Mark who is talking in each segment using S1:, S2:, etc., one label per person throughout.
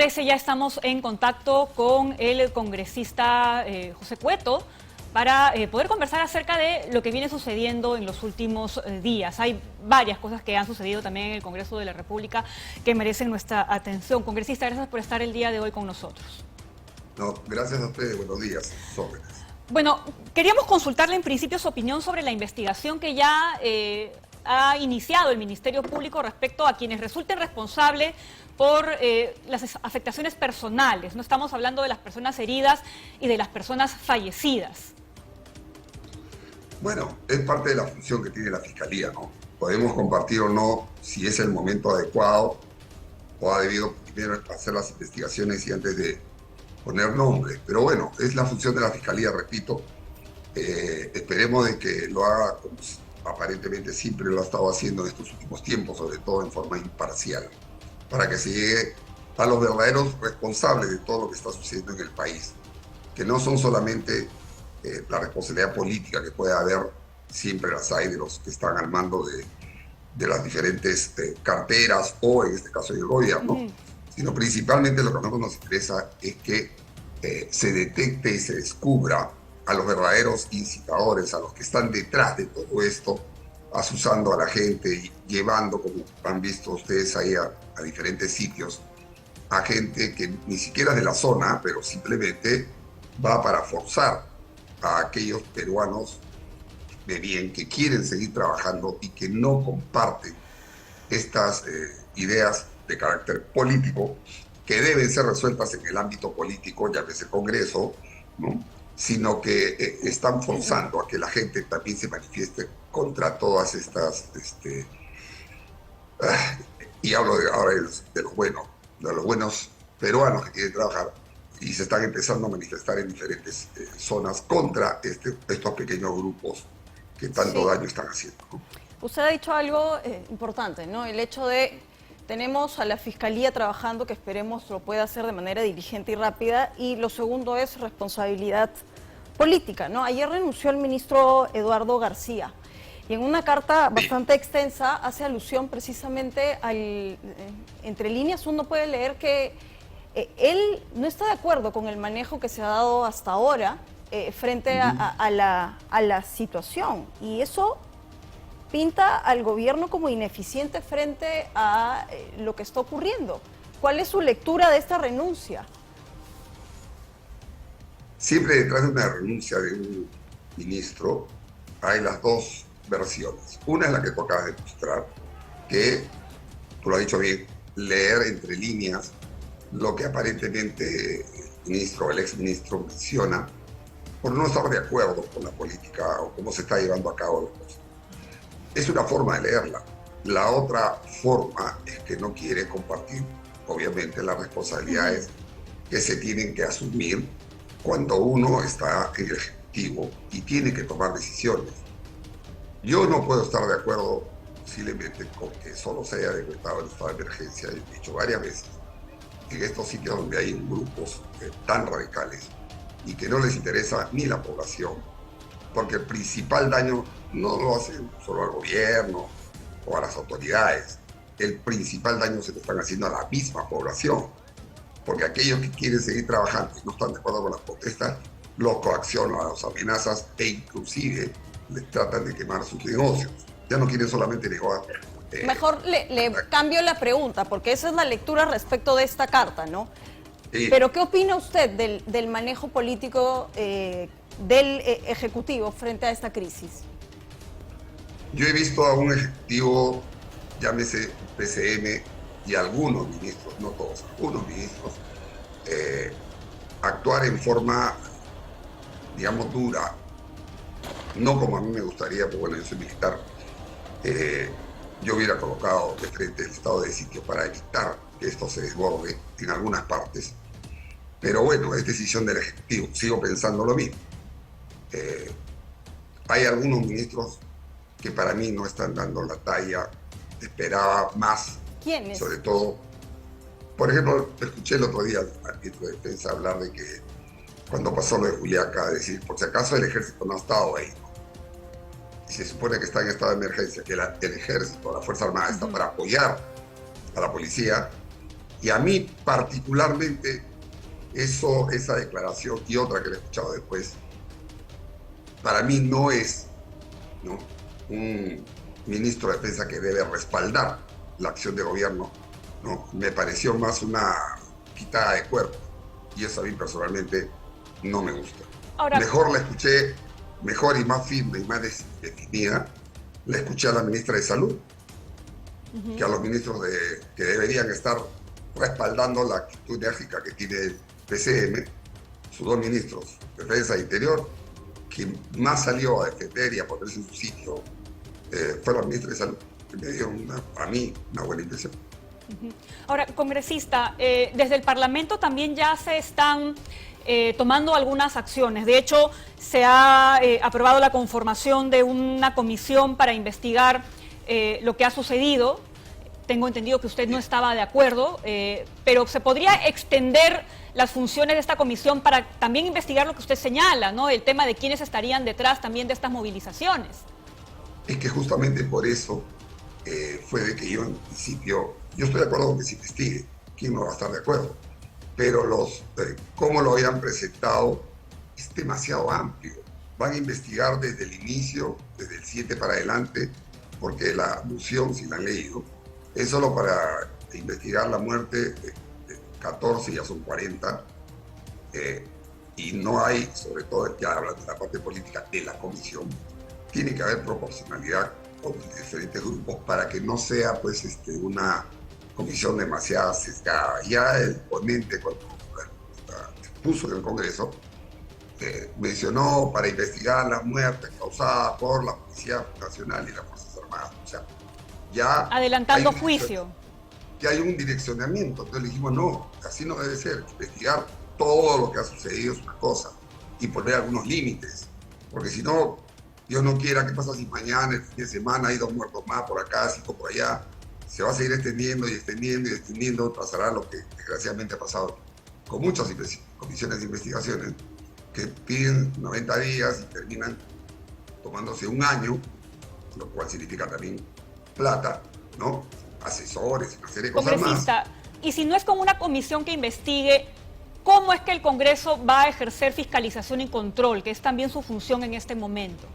S1: parece, ya estamos en contacto con el congresista José Cueto para poder conversar acerca de lo que viene sucediendo en los últimos días. Hay varias cosas que han sucedido también en el Congreso de la República que merecen nuestra atención. Congresista, gracias por estar el día de hoy con nosotros.
S2: No, gracias a ustedes. Buenos días.
S1: Bueno, queríamos consultarle en principio su opinión sobre la investigación que ya ha iniciado el Ministerio Público respecto a quienes resulten responsables por las afectaciones personales. No estamos hablando de las personas heridas y de las personas fallecidas.
S2: Bueno, es parte de la función que tiene la Fiscalía, ¿no? Podemos compartir o no si es el momento adecuado o ha debido primero hacer las investigaciones y antes de poner nombre. Pero bueno, es la función de la Fiscalía, repito. Esperemos de que lo haga como aparentemente siempre lo ha estado haciendo en estos últimos tiempos, sobre todo en forma imparcial, para que se llegue a los verdaderos responsables de todo lo que está sucediendo en el país, que no son solamente la responsabilidad política que puede haber, siempre las hay de los que están al mando de las diferentes carteras o en este caso del gobierno, sino principalmente lo que a nosotros nos interesa es que se detecte y se descubra a los verdaderos incitadores, a los que están detrás de todo esto, asusando a la gente y llevando, como han visto ustedes ahí a diferentes sitios, a gente que ni siquiera es de la zona, pero simplemente va para forzar a aquellos peruanos de bien que quieren seguir trabajando y que no comparten estas ideas de carácter político que deben ser resueltas en el ámbito político, llámese Congreso, ¿no? Sino que están forzando a que la gente también se manifieste contra todas estas, y hablo ahora de los buenos peruanos que quieren trabajar y se están empezando a manifestar en diferentes zonas contra estos pequeños grupos que tanto daño están haciendo, ¿no?
S3: Usted ha dicho algo importante, ¿no? El hecho de tenemos a la Fiscalía trabajando, que esperemos lo pueda hacer de manera diligente y rápida, y lo segundo es responsabilidad política, ¿no? Ayer renunció el ministro Eduardo García y en una carta bastante extensa hace alusión precisamente entre líneas uno puede leer que él no está de acuerdo con el manejo que se ha dado hasta ahora frente a la situación, y eso pinta al gobierno como ineficiente frente a lo que está ocurriendo. ¿Cuál es su lectura de esta renuncia?
S2: Siempre detrás de una renuncia de un ministro hay las dos versiones. Una es la que tú acabas de mostrar, que, tú lo has dicho bien, leer entre líneas lo que aparentemente el exministro menciona por no estar de acuerdo con la política o cómo se está llevando a cabo las cosas. Es una forma de leerla. La otra forma es que no quiere compartir, obviamente, las responsabilidades que se tienen que asumir cuando uno está en el Ejecutivo y tiene que tomar decisiones. Yo no puedo estar de acuerdo posiblemente con que solo se haya decretado el estado de emergencia. He dicho varias veces en estos sitios donde hay grupos tan radicales y que no les interesa ni la población, porque el principal daño no lo hacen solo al gobierno o a las autoridades. El principal daño se lo están haciendo a la misma población, porque aquellos que quieren seguir trabajando y no están de acuerdo con las protestas, los coaccionan, los amenazas e inclusive les tratan de quemar sus negocios. Ya no quieren solamente negociar.
S3: Mejor le cambio la pregunta, porque esa es la lectura respecto de esta carta, ¿no? Sí. Pero ¿qué opina usted del manejo político del Ejecutivo frente a esta crisis?
S2: Yo he visto a un Ejecutivo, llámese PCM, y algunos ministros, no todos, algunos ministros, actuar en forma, digamos, dura, no como a mí me gustaría, porque bueno, yo soy militar. Yo hubiera colocado de frente el estado de sitio para evitar que esto se desborde en algunas partes. Pero bueno, es decisión del Ejecutivo. Sigo pensando lo mismo. Hay algunos ministros que para mí no están dando la talla. Esperaba más.
S3: ¿Quiénes?
S2: Sobre todo, por ejemplo, escuché el otro día al ministro de Defensa hablar de que cuando pasó lo de Juliaca, decir, por si acaso el ejército no ha estado ahí. Y se supone que está en estado de emergencia, que el ejército, la Fuerza Armada está para apoyar a la policía, Y a mí particularmente, esa declaración y otra que le he escuchado después, para mí no es, ¿no?, un ministro de Defensa que debe respaldar la acción de gobierno, ¿no? Me pareció más una quitada de cuerpo, y eso a mí personalmente no me gusta.
S1: Ahora,
S2: Mejor la escuché, mejor y más firme y más definida, la escuché a la ministra de Salud, que a los ministros que deberían estar respaldando la actitud enérgica que tiene el PCM, sus dos ministros, Defensa e Interior. Quien más salió a defender y a ponerse en su sitio fue la ministra de Salud, que me dio a mí una buena impresión.
S1: ahora, congresista, desde el Parlamento también ya se están tomando algunas acciones. De hecho, se ha aprobado la conformación de una comisión para investigar lo que ha sucedido. Tengo entendido que usted no estaba de acuerdo, pero se podría extender las funciones de esta comisión para también investigar lo que usted señala, ¿no? El tema de quiénes estarían detrás también de estas movilizaciones.
S2: Es que justamente por eso fue de que yo en principio, yo estoy de acuerdo con que se investigue, ¿quién no va a estar de acuerdo? Pero cómo lo habían presentado es demasiado amplio. Van a investigar desde el inicio, desde el 7 para adelante, porque la moción, si la han leído, es solo para investigar la muerte de 14, ya son 40, y no hay, sobre todo ya hablando de la parte política de la comisión, tiene que haber proporcionalidad con diferentes grupos para que no sea pues una comisión demasiado sesgada. Ya el ponente, cuando expuso en el Congreso, mencionó para investigar las muertes causadas por la Policía Nacional y las Fuerzas Armadas. O sea, ya
S1: adelantando juicio.
S2: Ya hay un direccionamiento. Entonces le dijimos, no, así no debe ser. Investigar todo lo que ha sucedido es una cosa y poner algunos límites. Porque si no, Dios no quiera, ¿qué pasa si mañana, el fin de semana, hay 2 muertos más por acá, 5 por allá? Se va a seguir extendiendo y extendiendo y extendiendo. Pasará lo que desgraciadamente ha pasado con muchas comisiones de investigaciones que piden 90 días y terminan tomándose un año, lo cual significa también plata, ¿no? Asesores, una serie de cosas
S1: Congresista,
S2: más.
S1: y si no es con una comisión que investigue, ¿cómo es que el Congreso va a ejercer fiscalización y control, que es también su función en este momento?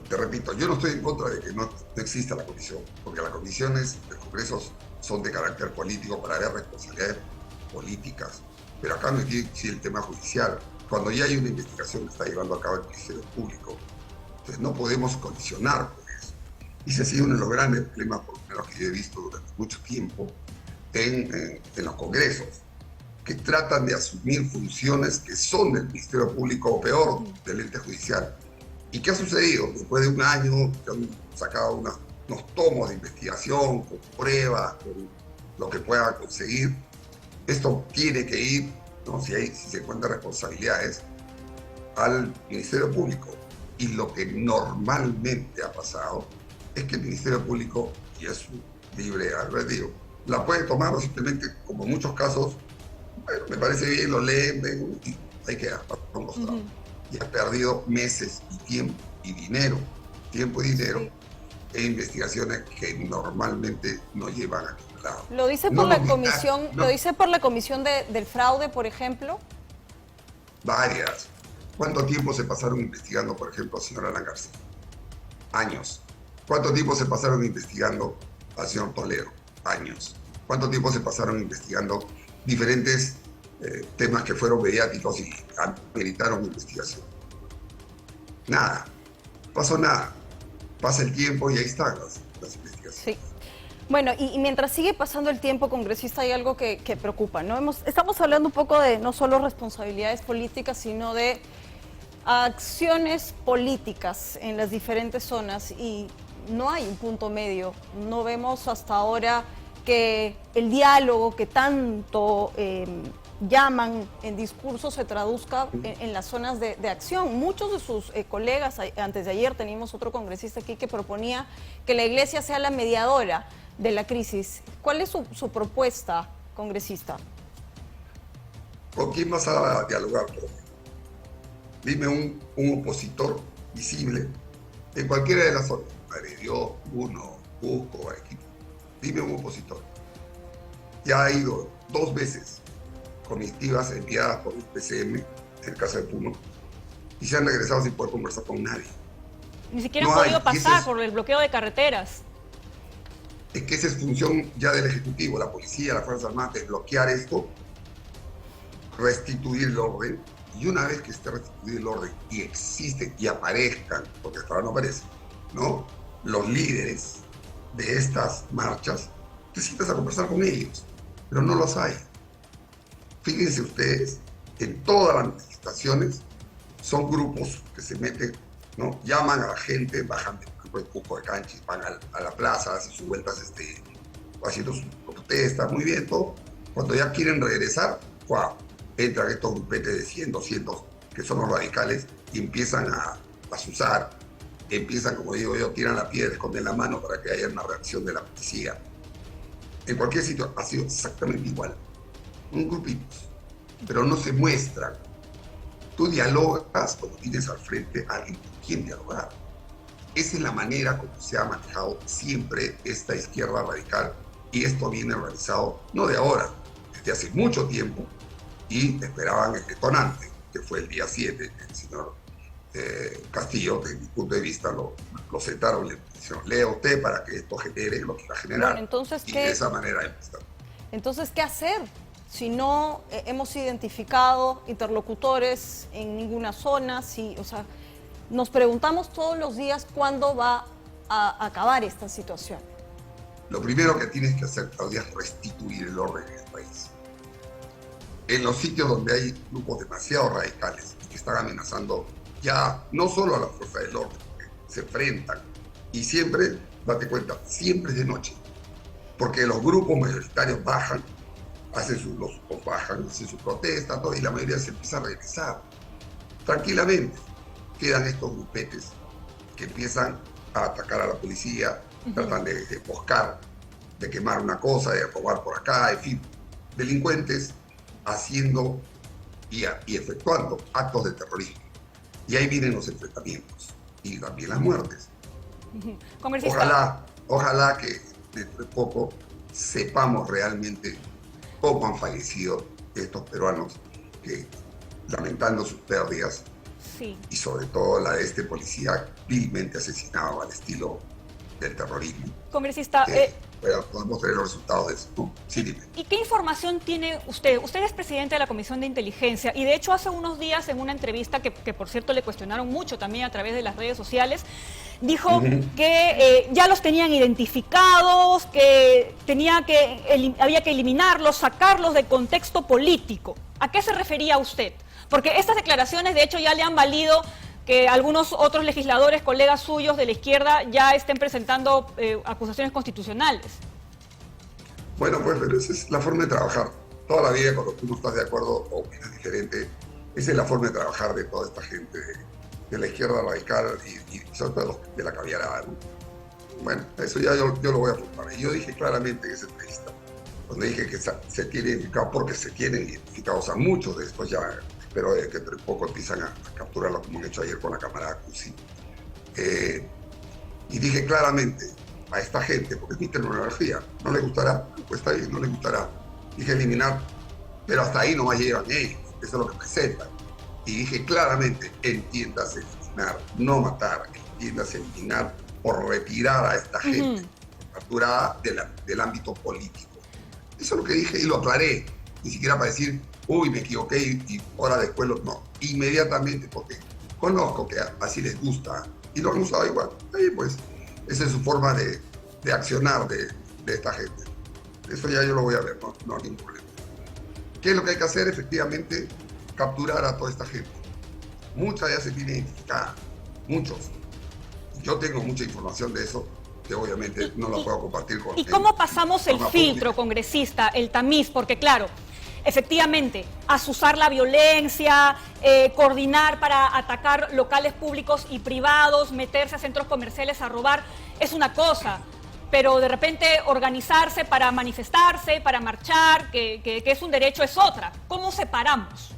S2: Te repito, yo no estoy en contra de que no exista la comisión, porque las comisiones de congresos son de carácter político para ver responsabilidades políticas, pero acá no tiene que ser el tema judicial. Cuando ya hay una investigación que está llevando a cabo el Ministerio Público, entonces no podemos condicionar por eso. Y ese ha sido uno de los grandes problemas, por lo menos que yo he visto durante mucho tiempo, en los congresos, que tratan de asumir funciones que son del Ministerio Público o peor, del ente judicial. ¿Y qué ha sucedido? Después de un año que han sacado unos tomos de investigación, con pruebas, con lo que puedan conseguir, esto tiene que ir, ¿no?, si se encuentran responsabilidades, al Ministerio Público. Y lo que normalmente ha pasado es que el Ministerio Público, y es su libre albedrío, la puede tomar o simplemente, como en muchos casos, bueno, me parece bien, lo leen, ven, y hay que dejar para un costado. Y ha perdido meses y tiempo y dinero, en investigaciones que normalmente no llevan a ningún lado.
S3: ¿Lo dice por la comisión, lo dice por la comisión del fraude, por ejemplo?
S2: Varias. ¿Cuánto tiempo se pasaron investigando, por ejemplo, al señor Alan García? Años. ¿Cuánto tiempo se pasaron investigando al señor Toledo? Años. ¿Cuánto tiempo se pasaron investigando diferentes temas que fueron mediáticos y ameritaron investigación? Nada. Pasó nada. Pasa el tiempo y ahí están las investigaciones.
S3: Sí. Bueno, y mientras sigue pasando el tiempo, congresista, hay algo que preocupa, ¿no? Estamos hablando un poco de no solo responsabilidades políticas, sino de acciones políticas en las diferentes zonas, y no hay un punto medio. No vemos hasta ahora que el diálogo que tanto llaman en discurso se traduzca en las zonas de acción. Muchos de sus colegas, antes de ayer teníamos otro congresista aquí que proponía que la Iglesia sea la mediadora de la crisis. ¿Cuál es su propuesta, congresista?
S2: ¿Con quién vas a dialogar? Dime un opositor visible en cualquiera de las zonas. Madre de Dios, Puno, Cusco, Arequipa. Dime un opositor. ya ha ido 2 veces comitivas enviadas por el PCM, en el caso de Puno, y se han regresado sin poder conversar con nadie.
S1: Ni siquiera
S2: No
S1: han podido
S2: hay,
S1: pasar por el bloqueo de carreteras.
S2: Es que esa es función ya del Ejecutivo, la policía, las Fuerzas Armadas, desbloquear esto, restituir el orden, y una vez que esté restituido el orden y existen y aparezcan, porque hasta ahora no aparecen, ¿no?, los líderes de estas marchas, te sientas a conversar con ellos, pero no los hay. Fíjense ustedes, en todas las manifestaciones son grupos que se meten, ¿no?, llaman a la gente, bajan de Cuco de Canchis, van a la plaza, hacen sus vueltas, haciendo sus protestas, muy bien, todo. Cuando ya quieren regresar, ¡guau!, entran estos grupetes de 100, 200, que son los radicales, y empiezan a azuzar, empiezan, como digo yo, tiran la piedra, esconden la mano para que haya una reacción de la policía. En cualquier sitio ha sido exactamente igual. Un grupito, pero no se muestran. Tú dialogas cuando tienes al frente a alguien con quien dialogar. Esa es la manera como se ha manejado siempre esta izquierda radical, y esto viene organizado no de ahora, desde hace mucho tiempo, y esperaban el detonante, que fue el día 7, el señor Castillo, desde mi punto de vista, lo sentaron y le dijeron: lea usted para que esto genere lo que va a generar.
S3: Bueno, entonces,
S2: y de esa manera empezó.
S3: Entonces, ¿qué hacer si no hemos identificado interlocutores en ninguna zona? O sea, nos preguntamos todos los días cuándo va a acabar esta situación.
S2: Lo primero que tienes que hacer, Claudia, es restituir el orden en el país. En los sitios donde hay grupos demasiado radicales que están amenazando ya no solo a la fuerza del orden, que se enfrentan, y siempre, date cuenta, siempre es de noche, porque los grupos mayoritarios bajan, hacen su protesta, todo, y la mayoría se empieza a regresar. Tranquilamente, quedan estos grupetes que empiezan a atacar a la policía, tratan de emboscar, de quemar una cosa, de robar por acá, en fin, delincuentes haciendo y efectuando actos de terrorismo. Y ahí vienen los enfrentamientos y también las muertes. Ojalá que dentro de poco sepamos realmente cómo han fallecido estos peruanos, que, lamentando sus pérdidas,
S1: sí,
S2: y sobre todo la de este policía vilmente asesinado al estilo del terrorismo.
S1: Congresista,
S2: podemos tener los resultados de eso, ¿no? Sí, dime.
S1: ¿Y qué información tiene usted? Usted es presidente de la Comisión de Inteligencia y de hecho hace unos días en una entrevista que por cierto le cuestionaron mucho también a través de las redes sociales, dijo que ya los tenían identificados, que había que eliminarlos, sacarlos del contexto político. ¿A qué se refería usted? Porque estas declaraciones de hecho ya le han valido que algunos otros legisladores, colegas suyos de la izquierda, ya estén presentando acusaciones constitucionales.
S2: Bueno, pues, pero esa es la forma de trabajar. Toda la vida, cuando tú no estás de acuerdo o opinas diferente, esa es la forma de trabajar de toda esta gente de la izquierda radical y sobre todo de la caviarada, ¿no? Bueno, eso ya yo lo voy a afrontar. Y yo dije claramente en esa entrevista, cuando dije que se tiene identificado, porque se tienen identificados a muchos de estos ya. Pero que entre poco empiezan a capturarlo, como han hecho ayer con la camarada Cusi. Y dije claramente a esta gente, porque es mi terminología, no le gustará, pues está bien, no le gustará. Dije eliminar, pero hasta ahí no llegan ellos, eso es lo que presentan. Y dije claramente, entiéndase eliminar, no matar, entiéndase eliminar por retirar a esta gente capturada del ámbito político. Eso es lo que dije y lo aclaré, ni siquiera para decir: uy, me equivoqué y hora después no. Inmediatamente, porque conozco que así les gusta y lo han usado igual. Ahí pues, esa es su forma de accionar de esta gente. Eso ya yo lo voy a ver, no hay ningún problema. ¿Qué es lo que hay que hacer? Efectivamente, capturar a toda esta gente. Mucha ya se tiene identificada, muchos. Yo tengo mucha información de eso, que obviamente no la puedo compartir con
S1: ¿Y cómo pasamos el filtro, congresista, el tamiz? Porque claro, efectivamente, azuzar la violencia, coordinar para atacar locales públicos y privados, meterse a centros comerciales a robar, es una cosa. Pero de repente organizarse para manifestarse, para marchar, que es un derecho, es otra. ¿Cómo separamos?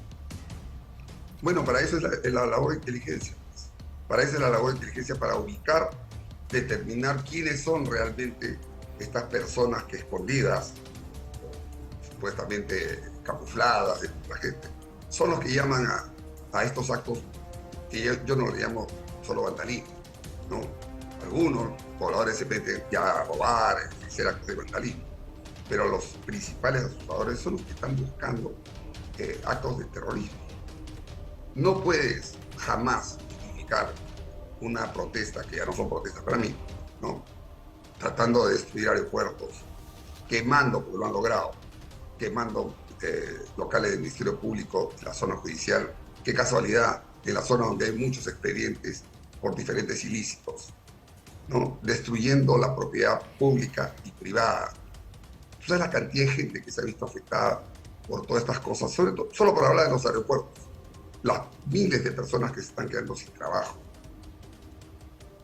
S2: Bueno, para eso es la labor de inteligencia. Para eso es la labor de inteligencia, para ubicar, determinar quiénes son realmente estas personas que escondidas supuestamente camufladas de la gente, son los que llaman a estos actos que yo no le llamo solo vandalismo, ¿no? Algunos pobladores se meten ya a robar, a hacer actos de vandalismo, pero los principales asuspadores son los que están buscando actos de terrorismo. No puedes jamás justificar una protesta, que ya no son protestas para mí, ¿no? Tratando de destruir aeropuertos, quemando, como lo han logrado, quemando locales del Ministerio Público, la zona judicial. Qué casualidad, en la zona donde hay muchos expedientes por diferentes ilícitos, ¿no? Destruyendo la propiedad pública y privada. ¿Tú sabes la cantidad de gente que se ha visto afectada por todas estas cosas? Sobre todo, solo por hablar de los aeropuertos, las miles de personas que se están quedando sin trabajo.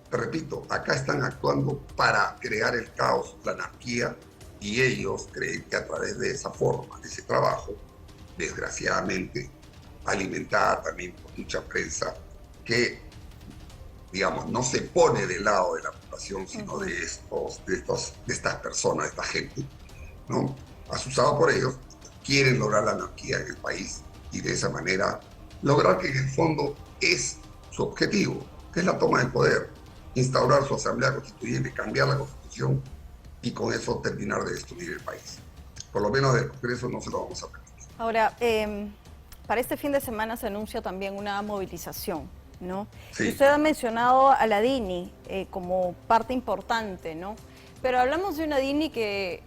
S2: Te repito, acá están actuando para crear el caos, la anarquía, y ellos creen que a través de esa forma, de ese trabajo, desgraciadamente, alimentada también por mucha prensa, que, digamos, no se pone del lado de la población, sino de estas personas, de esta gente, ¿no? Asusado por ellos, quieren lograr la anarquía en el país y de esa manera lograr que en el fondo es su objetivo, que es la toma del poder, instaurar su asamblea constituyente, cambiar la constitución y con eso terminar de destruir el país. Por lo menos del Congreso no se lo vamos a permitir.
S3: Ahora, para este fin de semana se anuncia también una movilización, ¿no?
S2: Sí.
S3: Y usted ha mencionado a la DINI como parte importante, ¿no? Pero hablamos de una DINI que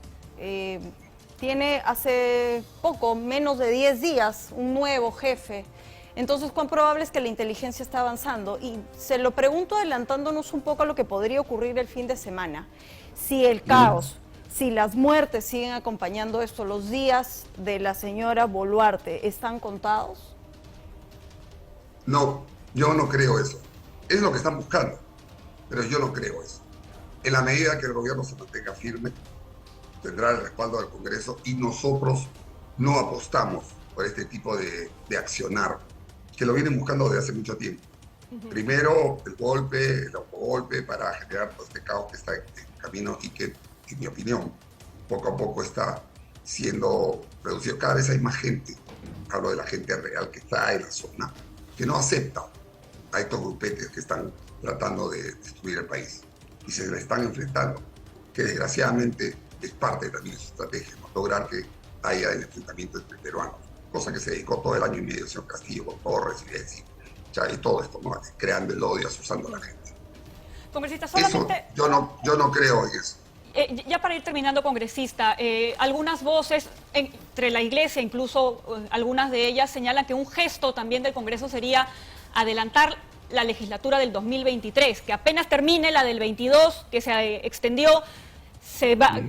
S3: tiene hace poco, menos de 10 días, un nuevo jefe. Entonces, ¿cuán probable es que la inteligencia está avanzando? Y se lo pregunto adelantándonos un poco a lo que podría ocurrir el fin de semana. Si el caos, si las muertes siguen acompañando esto, los días de la señora Boluarte, ¿están contados?
S2: No, yo no creo eso. Es lo que están buscando, pero yo no creo eso. En la medida que el gobierno se mantenga firme, tendrá el respaldo del Congreso y nosotros no apostamos por este tipo de accionar, que lo vienen buscando desde hace mucho tiempo. Primero, el golpe, el autogolpe para generar todo este caos que está en camino y que, en mi opinión, poco a poco está siendo reducido. Cada vez hay más gente, hablo de la gente real que está en la zona, que no acepta a estos grupetes que están tratando de destruir el país y se le están enfrentando, que desgraciadamente es parte también de su estrategia, ¿no? Lograr que haya el enfrentamiento entre peruanos, cosa que se dedicó todo el año y medio el señor Castillo con Torres y todo esto, ¿no? Creando el odio, asusando a la gente.
S1: Congresista, solamente...
S2: Eso, yo no creo en eso.
S1: Ya para ir terminando, congresista, algunas voces entre la iglesia, incluso algunas de ellas, señalan que un gesto también del Congreso sería adelantar la legislatura del 2023, que apenas termine la del 22, que se extendió,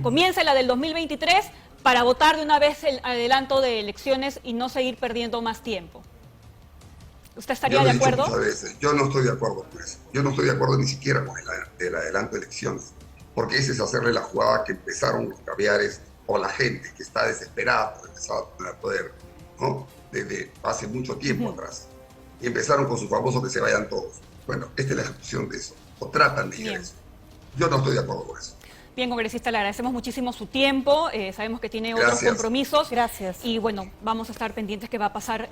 S1: comienza la del 2023 para votar de una vez el adelanto de elecciones y no seguir perdiendo más tiempo. ¿Usted estaría de acuerdo?
S2: Muchas veces, yo no estoy de acuerdo con eso. Yo no estoy de acuerdo ni siquiera con el adelanto de elecciones, porque ese es hacerle la jugada que empezaron los caviares o la gente que está desesperada por empezar a tener poder, ¿no? Desde hace mucho tiempo atrás. Y empezaron con su famoso que se vayan todos. Bueno, esta es la ejecución de eso, o tratan de ir a eso. Yo no estoy de acuerdo con eso.
S1: Bien, congresista, le agradecemos muchísimo su tiempo. Sabemos que tiene otros compromisos.
S3: Gracias.
S1: Y bueno, vamos a estar pendientes qué va a pasar.